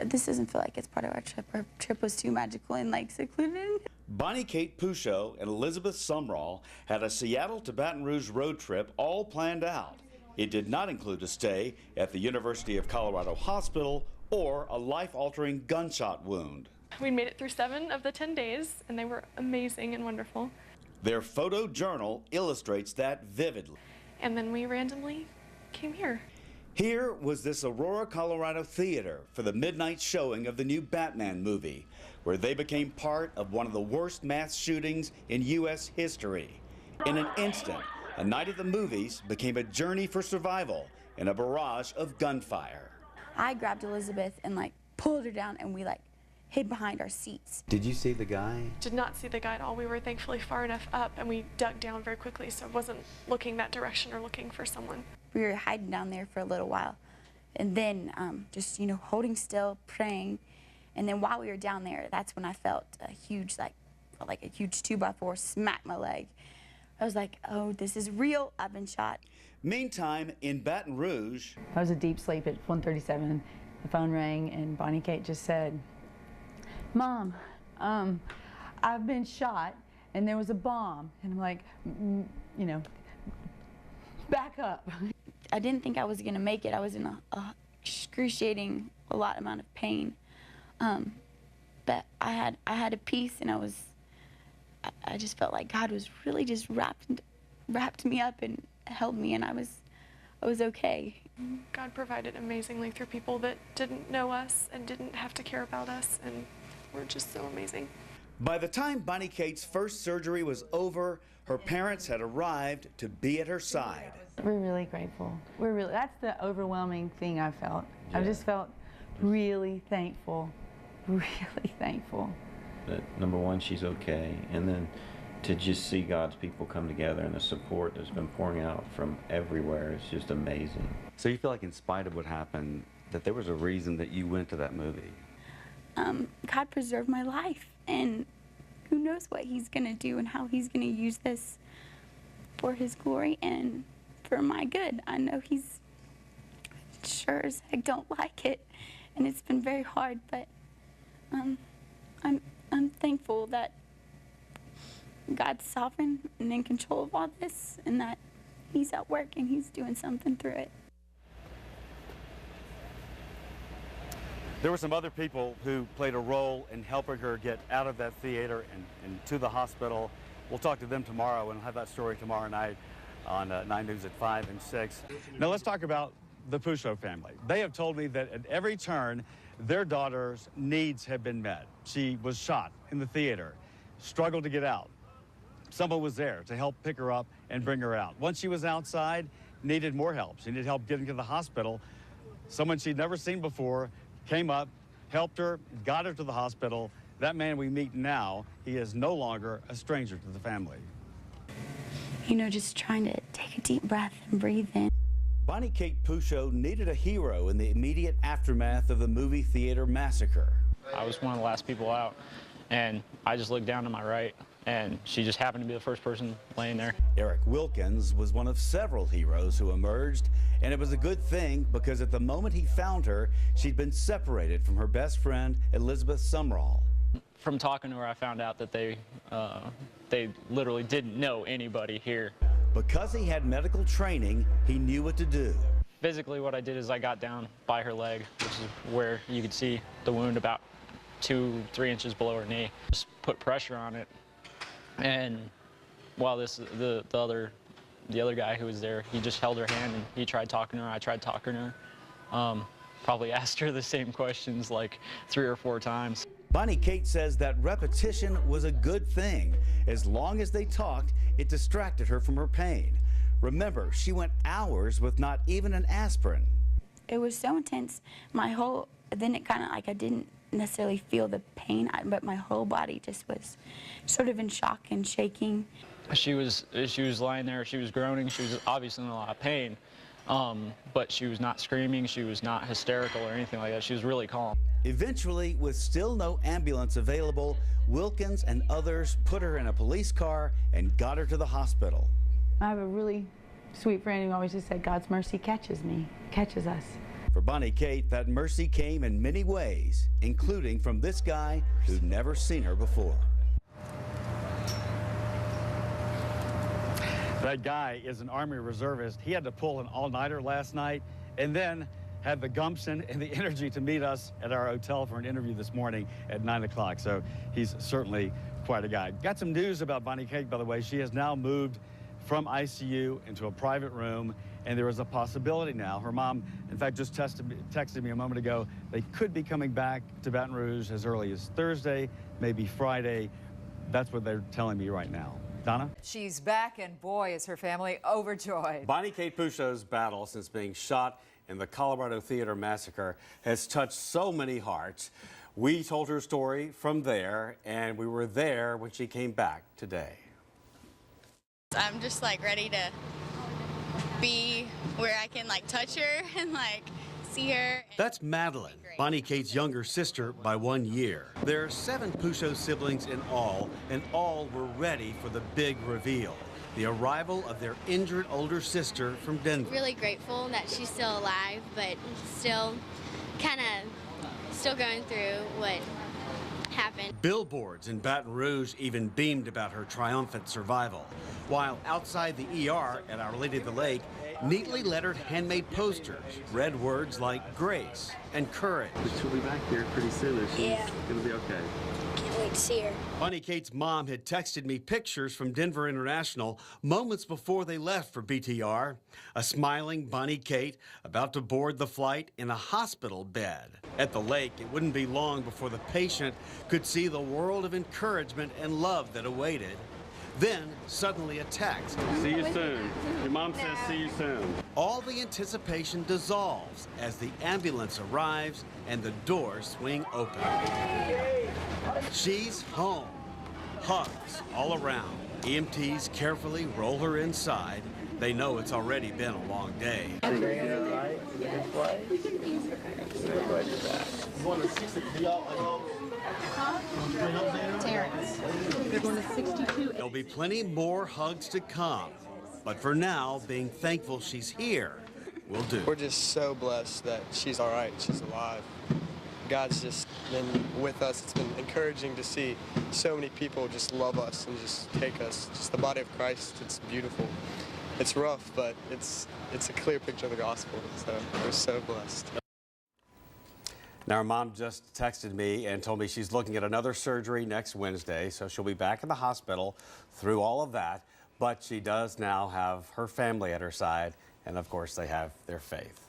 this doesn't feel like it's part of our trip. Our trip was too magical and like secluded. Bonnie Kate Pouchot and Elizabeth Sumrall had a Seattle to Baton Rouge road trip all planned out. It did not include a stay at the University of Colorado Hospital or a life-altering gunshot wound. We made it through 7 of the 10 days, and they were amazing and wonderful. Their photo journal illustrates that vividly. And then we randomly came here. Here was this Aurora, Colorado theater for the midnight showing of the new Batman movie, where they became part of one of the worst mass shootings in U.S. history. In an instant, a night at the movies became a journey for survival in a barrage of gunfire. I grabbed Elizabeth and like pulled her down, and we like hid behind our seats. Did you see the guy? Did not see the guy at all. We were thankfully far enough up, and we ducked down very quickly, so I wasn't looking that direction or looking for someone. We were hiding down there for a little while, and then just, you know, holding still, praying. And then while we were down there, that's when I felt a huge, like a huge 2x4 smack my leg. I was like, oh, this is real. I've been shot. Meantime, in Baton Rouge, I was in deep sleep at 1:37. The phone rang, and Bonnie Kate just said, Mom, I've been shot, and there was a bomb. And I'm like, you know, back up. I didn't think I was gonna make it. I was in a excruciating amount of pain. But I had a peace, and I just felt like God was really just wrapped me up and held me, and I was okay. God provided amazingly through people that didn't know us and didn't have to care about us, and were just so amazing. by the time Bonnie Kate's first surgery was over, her parents had arrived to be at her side. We're really grateful. That's the overwhelming thing I felt. Yeah. I just felt really thankful, really thankful. That number one, she's okay, and then to just see God's people come together and the support that's been pouring out from everywhere is just amazing. So you feel like in spite of what happened, that there was a reason that you went to that movie? God preserved my life, and who knows what he's gonna do and how he's gonna use this for his glory and for my good. I know he's sure as heck don't like it, and it's been very hard, but I'm thankful that God's sovereign and in control of all this, and that he's at work and he's doing something through it. There were some other people who played a role in helping her get out of that theater and to the hospital. We'll talk to them tomorrow, and we'll have that story tomorrow night on 9 News at 5 and 6. Now let's talk about the Pouchot family. They have told me that at every turn, their daughter's needs have been met. She was shot in the theater, struggled to get out. Someone was there to help pick her up and bring her out. Once she was outside, needed more help. She needed help getting to the hospital. Someone she'd never seen before came up, helped her, got her to the hospital. That man we meet now, he is no longer a stranger to the family. You know, just trying to take a deep breath and breathe in. Bonnie Kate Pouchot needed a hero in the immediate aftermath of the movie theater massacre. I was one of the last people out, and I just looked down to my right, and she just happened to be the first person laying there. Eric Wilkins was one of several heroes who emerged, and it was a good thing because at the moment he found her, she'd been separated from her best friend, Elizabeth Sumrall. From talking to her, I found out that they literally didn't know anybody here. Because he had medical training, he knew what to do. Physically, what I did is I got down by her leg, which is where you could see the wound about 2-3 inches below her knee. Just put pressure on it, and while the other guy who was there, he just held her hand and he tried talking to her. I tried talking to her. Probably asked her the same questions like 3 or 4 times. Bonnie Kate says that repetition was a good thing. As long as they talked, it distracted her from her pain. Remember, she went hours with not even an aspirin. It was so intense. Then it kind of like I didn't necessarily feel the pain, but my whole body just was sort of in shock and shaking. She was lying there, she was groaning, she was obviously in a lot of pain, but she was not screaming, she was not hysterical or anything like that. She was really calm. Eventually, with still no ambulance available, Wilkins and others put her in a police car and got her to the hospital. I have a really sweet friend who always just said, God's mercy catches me, catches us. For Bonnie Kate, that mercy came in many ways, including from this guy who'd never seen her before. That guy is an Army reservist. He had to pull an all-nighter last night and then had the gumption and the energy to meet us at our hotel for an interview this morning at 9 o'clock. So he's certainly quite a guy. Got some news about Bonnie Kate, by the way. She has now moved from ICU into a private room, and there is a possibility now. Her mom, in fact, just texted me a moment ago. They could be coming back to Baton Rouge as early as Thursday, maybe Friday. That's what they're telling me right now. Donna? She's back, and boy, is her family overjoyed. Bonnie Kate Pouchot's battle since being shot in the Colorado Theater massacre has touched so many hearts. We told her story from there, and we were there when she came back today. I'm just like ready to be where I can like touch her and like see her. That's Madeline, Bonnie Kate's younger sister by 1 year. There are 7 Pouchot siblings in all, and all were ready for the big reveal. The arrival of their injured older sister from Denver. Really grateful that she's still alive, but still going through what happened. Billboards in Baton Rouge even beamed about her triumphant survival, while outside the ER at Our Lady of the Lake, neatly lettered handmade posters read words like grace and courage. She'll be back here pretty soon. She's gonna be okay. Can't wait to see her. Bonnie Kate's mom had texted me pictures from Denver International moments before they left for BTR. A smiling Bonnie Kate about to board the flight in a hospital bed. At the lake, it wouldn't be long before the patient could see the world of encouragement and love that awaited. Then, suddenly a text. See you soon. Your mom says see you soon. All the anticipation dissolves as the ambulance arrives and the doors swing open. She's home. Hugs all around. EMTs carefully roll her inside. They know it's already been a long day. There'll be plenty more hugs to come. But for now, being thankful she's here will do. We're just so blessed that she's all right, she's alive. God's just been with us. It's been encouraging to see so many people just love us and just take us. Just the body of Christ, it's beautiful. It's rough, but it's a clear picture of the gospel, so we're so blessed. Now, her mom just texted me and told me she's looking at another surgery next Wednesday, so she'll be back in the hospital through all of that. But she does now have her family at her side, and of course, they have their faith.